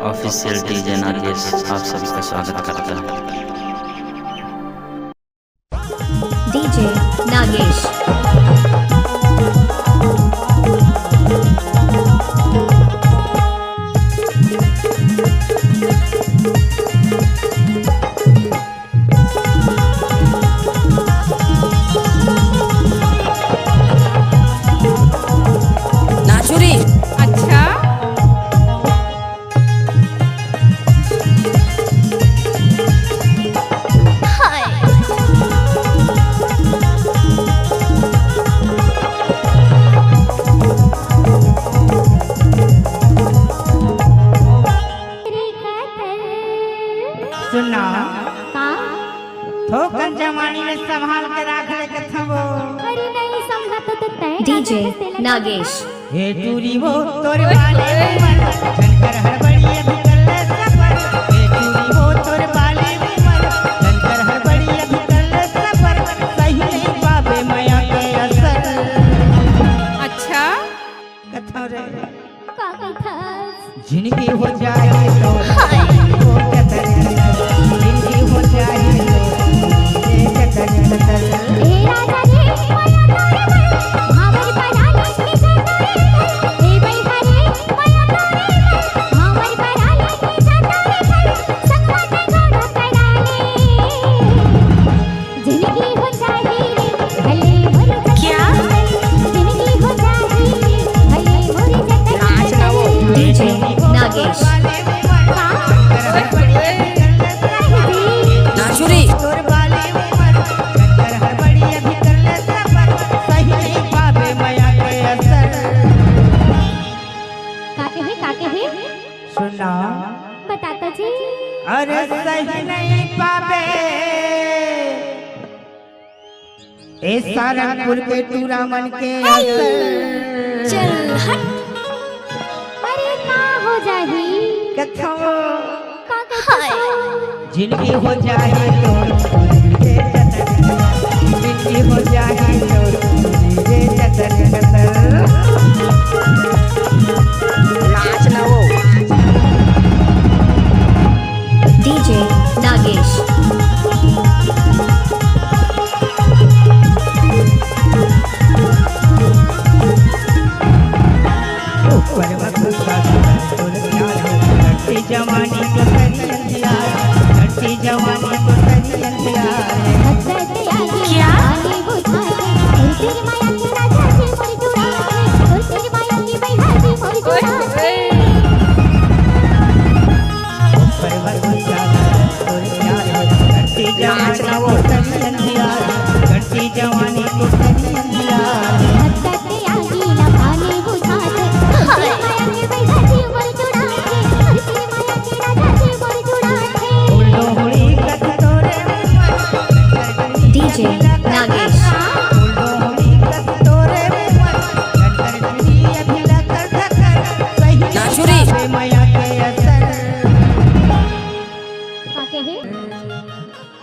Official DJ Nagesh आप सभी का स्वागत करता है। डीजे नागेश। नाचुरी अच्छा सुना का ठोकर जमानी में संभाल के रख ले के थमो। अरे नहीं समझा तो तय डीजे नागेश। हे टूरी वो तोरे वाले उमर जनकर हड़बड़िए भीतर ले सफर। हे टूरी वो तोरे वाले उमर जनकर हड़बड़िए भीतर ले सफर। सही नहीं पावे माया के असर। अच्छा कथा रे का कथा जिंदगी हो जाए तो वो कतर जिंदगी हो जाए तो ये कतर कतर। हे राजा रे माया तोरे मन हमर परानी की सतारे हे बैहारे माया तोरे मन हमर परानी की सतारे संगवा के घोड़ा कड़ाले जिंदगी हो जाए भले मोर क्या जिंदगी हो जाए भले मोर जतन डीजे नागेश। नाचुरी तोर वाले उमर जनकर हड़बड़िए भीतर ले सफर। सही नहीं पावे माया के असर। काके है सुना बता तो जी। अरे सही नहीं पावे ए सारंगपुर के टूरा मन के असर। चल हट। अरे ना हो जाही कथो का कहता जिंदगी हो जाए तो ये कतर जिंदगी हो जाए तो ये कतर कतर। नाच ना वो डीजे नागेश। ऊपर वक्त का तोर प्यार लड़की जवानी को करी अंधियार। लड़की जवानी को करी अंधियार। क्या आगे बुझा के तेरी माया की राजा जी मोर जुड़ा के तेरी माया की बैहारी मोर जुड़ा के ऊपर वक्त का तोर प्यार लड़की जवानी को करी अंधियार।